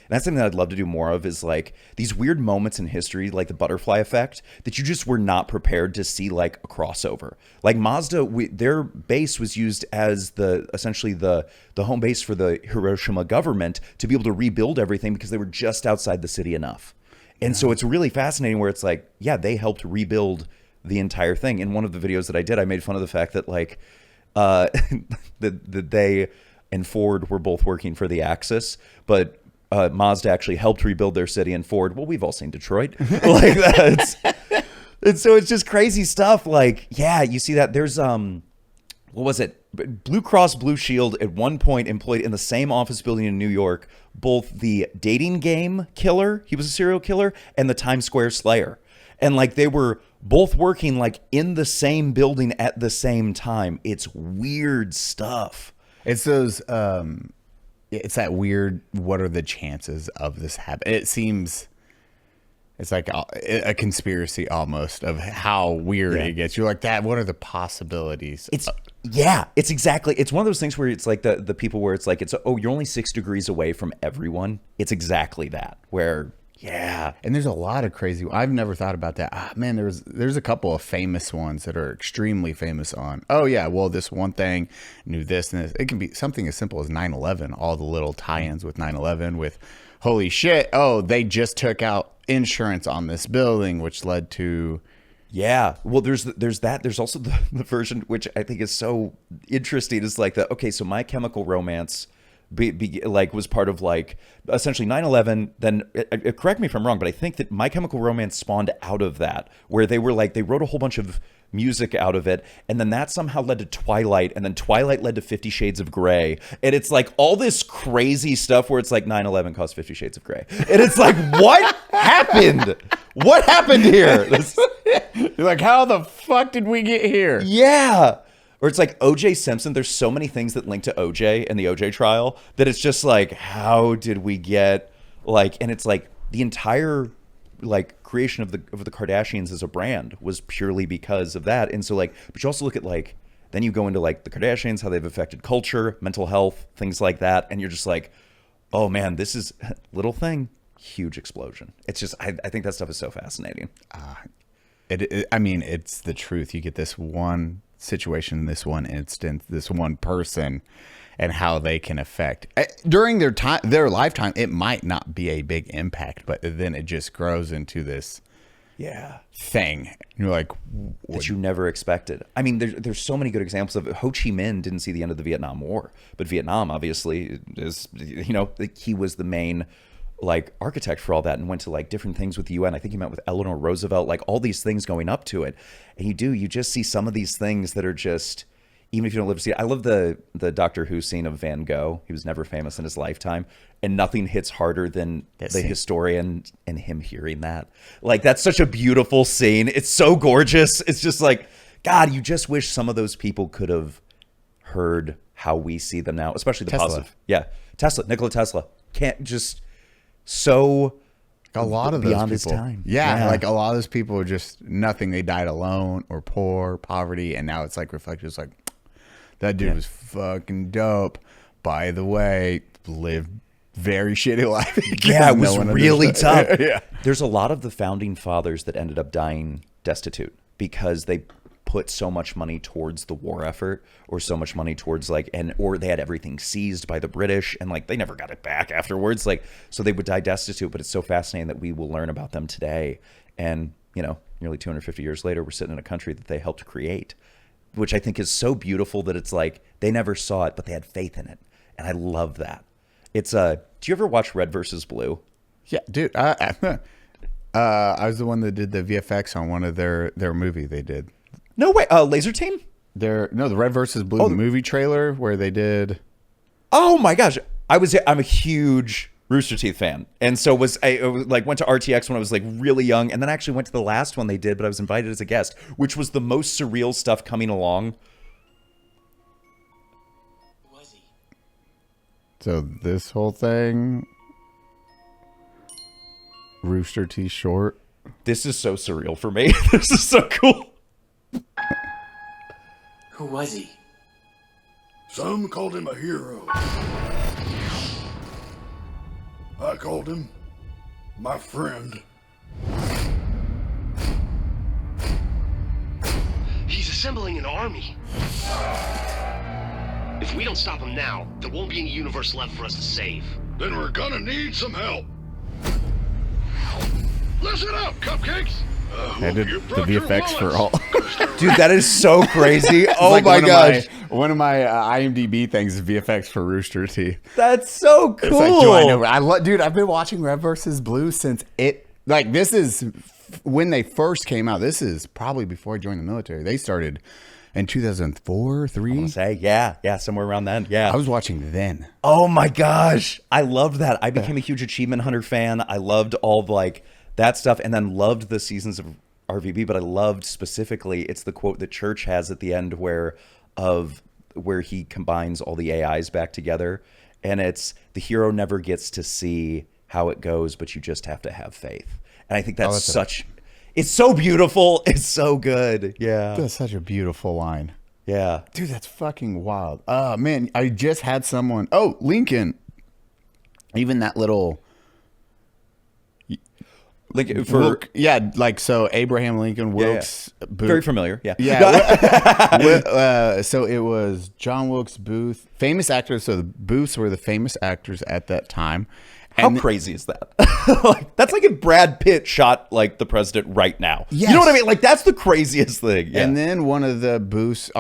And that's something that I'd love to do more of, is like these weird moments in history, like the butterfly effect, that you just were not prepared to see, like a crossover. Like Mazda, their base was used as essentially the home base for the Hiroshima government to be able to rebuild everything because they were just outside the city enough. And so it's really fascinating where it's like, yeah, they helped rebuild the entire thing. In one of the videos that I did, I made fun of the fact that like that they and Ford were both working for the Axis, but Mazda actually helped rebuild their city, and Ford, well, we've all seen Detroit. Like that's and so it's just crazy stuff. Like, yeah, you see that there's what was it? Blue Cross Blue Shield at one point employed in the same office building in New York both the dating game killer, he was a serial killer, and the Times Square Slayer. And like they were both working like in the same building at the same time. It's weird stuff. It's those it's that weird, what are the chances of this happening? It seems it's like a conspiracy almost of how weird it gets. You're like, that, what are the possibilities? It's one of those things where it's like the people where it's like, oh, you're only 6 degrees away from everyone. It's exactly that, where, yeah. And there's a lot of crazy, I've never thought about that. Man, there's a couple of famous ones that are extremely famous on, oh yeah, well, this one thing knew this and this. It can be something as simple as 9/11, all the little tie-ins with 9/11 with, holy shit, oh, they just took out insurance on this building, which led to... Yeah, well, there's that. There's also the version which I think is so interesting. Is like the, okay, so My Chemical Romance like was part of like essentially 9/11. Then correct me if I'm wrong, but I think that My Chemical Romance spawned out of that, where they were like, they wrote a whole bunch of music out of it, and then that somehow led to Twilight, and then Twilight led to 50 Shades of Grey, and it's like all this crazy stuff where it's like 9/11 caused 50 Shades of Grey, and it's like, what happened? What happened here? You're like, how the fuck did we get here? Yeah. Or it's like O.J. Simpson. There's so many things that link to O.J. and the O.J. trial that it's just like, how did we get like, and it's like the entire like creation of the Kardashians as a brand was purely because of that. And so like, but you also look at like, then you go into like the Kardashians, how they've affected culture, mental health, things like that. And you're just like, oh man, this is little thing, huge explosion. It's just, I think that stuff is so fascinating. I mean, it's the truth. You get this one situation, this one instance, this one person, and how they can affect during their lifetime. It might not be a big impact, but then it just grows into this thing. And you're like, that you never expected. I mean, there's so many good examples of it. Ho Chi Minh didn't see the end of the Vietnam War, but Vietnam obviously is, you know, he was the main like architect for all that, and went to like different things with the UN. I think he met with Eleanor Roosevelt, like all these things going up to it. And you just see some of these things that are just, even if you don't live to see it. I love the Doctor Who scene of Van Gogh. He was never famous in his lifetime, and nothing hits harder than the historian and him hearing that. Like, that's such a beautiful scene. It's so gorgeous. It's just like, God, you just wish some of those people could have heard how we see them now, especially the positive. Yeah. Nikola Tesla. Can't just... so a lot of beyond those people, his time. Yeah, like a lot of those people are just nothing. They died alone or poor, poverty, and now it's like reflected. It's like, that dude was fucking dope. By the way, lived very shitty life. Yeah, it was really tough. Yeah. There's a lot of the founding fathers that ended up dying destitute because they put so much money towards the war effort, or so much money towards like, or they had everything seized by the British, and like they never got it back afterwards. Like, so they would die destitute. But it's so fascinating that we will learn about them today. And, you know, nearly 250 years later, we're sitting in a country that they helped create, which I think is so beautiful that it's like they never saw it, but they had faith in it. And I love that. It's do you ever watch Red versus Blue? Yeah, dude. I was the one that did the VFX on one of their movie they did. No way. Laser Team? The Red versus Blue movie trailer where they did. Oh my gosh. I'm a huge Rooster Teeth fan. And so went to RTX when I was like really young. And then I actually went to the last one they did, but I was invited as a guest, which was the most surreal stuff coming along. Was he? So this whole thing, Rooster Teeth short. This is so surreal for me. This is so cool. Who was he? Some called him a hero. I called him my friend. He's assembling an army. If we don't stop him now, there won't be any universe left for us to save. Then we're gonna need some help. Listen up, cupcakes. I did the VFX for all. Dude, that is so crazy. Oh Like my gosh. one of my IMDb things is VFX for Rooster Teeth. That's so cool. It's like, do I know? Dude, I've been watching Red vs. Blue since it. Like, this is when they first came out. This is probably before I joined the military. They started in 2004, 3. Say, yeah, somewhere around then. Yeah. I was watching then. Oh my gosh. I loved that. I became a huge Achievement Hunter fan. I loved all of like that stuff, and then loved the seasons of RVB, but I loved specifically, it's the quote that Church has at the end where he combines all the AIs back together, and it's the hero never gets to see how it goes, but you just have to have faith. And I think that's it's so beautiful. It's so good. Yeah. That's such a beautiful line. Yeah. Dude, that's fucking wild. Man, I just had someone. Oh, Lincoln. Even that little. Like like so Abraham Lincoln, Wilkes Booth. Very familiar. Yeah. Yeah. So it was John Wilkes Booth, famous actors. So the Booths were the famous actors at that time. How crazy is that? Like, that's like if Brad Pitt shot like the president right now. Yes. You know what I mean? Like, that's the craziest thing. Yeah. And then one of the Booths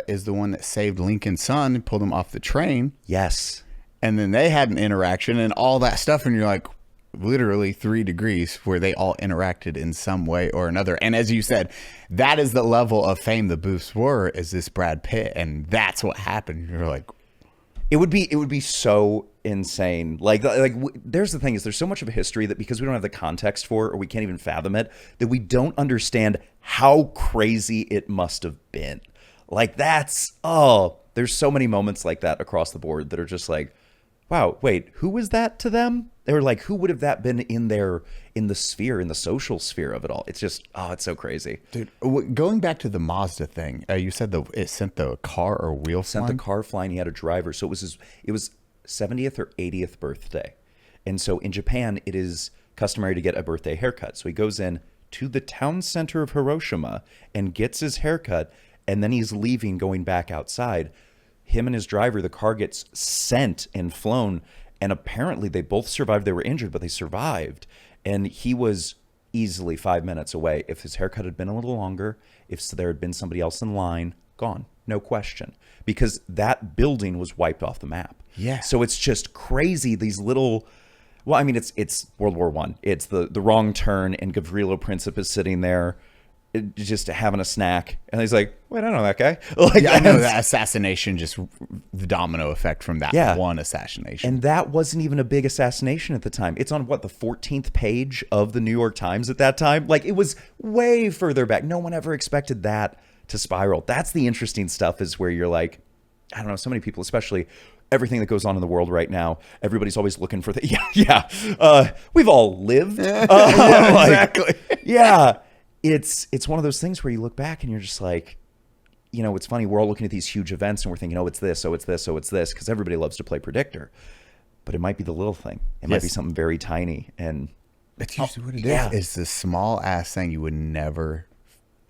is the one that saved Lincoln's son and pulled him off the train. Yes. And then they had an interaction and all that stuff. And you're like, literally 3 degrees where they all interacted in some way or another. And as you said, that is the level of fame the Booths were, is this Brad Pitt. And that's what happened. You're like, it would be so insane. There's the thing is there's so much of a history that because we don't have the context for it, or we can't even fathom it, that we don't understand how crazy it must have been. Like there's so many moments like that across the board that are just like, wow, wait, who was that to them? They were like, who would have that been in the social sphere of it all? It's just, it's so crazy. Dude, going back to the Mazda thing, you said it sent the car or wheel flying? Sent the car flying, he had a driver. So it was 70th or 80th birthday. And so in Japan, it is customary to get a birthday haircut. So he goes in to the town center of Hiroshima and gets his haircut, and then he's leaving, going back outside. Him and his driver, the car gets sent and flown, and apparently they both survived. They were injured, but they survived. And he was easily 5 minutes away. If his haircut had been a little longer, if there had been somebody else in line, gone, no question. Because that building was wiped off the map. Yeah. So it's just crazy, these little... Well, I mean, it's World War I. It's the wrong turn, and Gavrilo Princip is sitting there just having a snack, and he's like, wait, I know that guy. Like, yeah, I know that assassination, just the domino effect from that one assassination. And that wasn't even a big assassination at the time. It's on the 14th page of the New York Times at that time. Like, it was way further back. No one ever expected that to spiral. That's the interesting stuff, is where you're like, I don't know, so many people, especially everything that goes on in the world right now, everybody's always looking for we've all lived. Exactly. Yeah. It's one of those things where you look back and you're just like, it's funny. We're all looking at these huge events and we're thinking, it's this, it's this, it's this, because everybody loves to play predictor. But it might be the little thing. It might be something very tiny. And that's usually what it is. It's the small ass thing you would never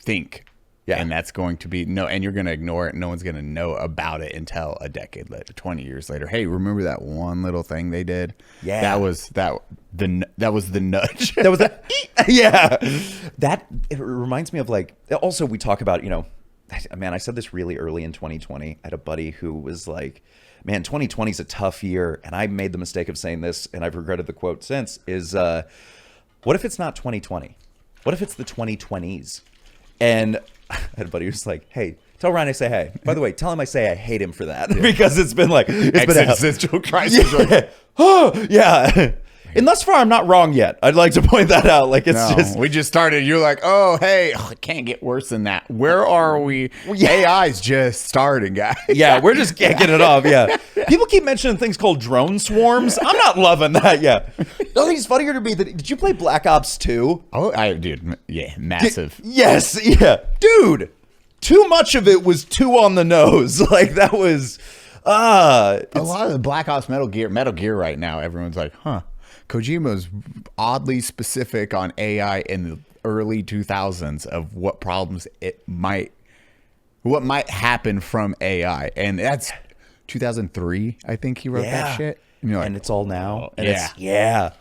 think. Yeah. And that's going to be and you're going to ignore it. No one's going to know about it until a decade later, 20 years later. Hey, remember that one little thing they did? Yeah. That was the nudge. That was that. Yeah. It reminds me of also we talk about, man, I said this really early in 2020. I had a buddy who was like, man, 2020 is a tough year. And I made the mistake of saying this, and I've regretted the quote since, is what if it's not 2020? What if it's the 2020s? And I had a buddy who was like, hey, tell Ryan I say hey. By the way, tell him I say I hate him for that. Because it's been existential crisis. Yeah. Oh, yeah. And thus far, I'm not wrong yet. I'd like to point that out. We just started. You're like, oh, hey, it can't get worse than that. Where are we? AI's just starting, guys. Yeah, we're just kicking it off. Yeah. People keep mentioning things called drone swarms. I'm not loving that yet. The other thing is funnier to me, did you play Black Ops 2? Oh, I did. Yeah, massive. Yes. Yeah. Dude, too much of it was too on the nose. That was... A lot of the Black Ops Metal Gear right now, everyone's like, huh. Kojima's oddly specific on AI in the early 2000s of what problems what might happen from AI. And that's 2003, I think he wrote that shit. And you're like, and it's all now. And yeah. it's, yeah.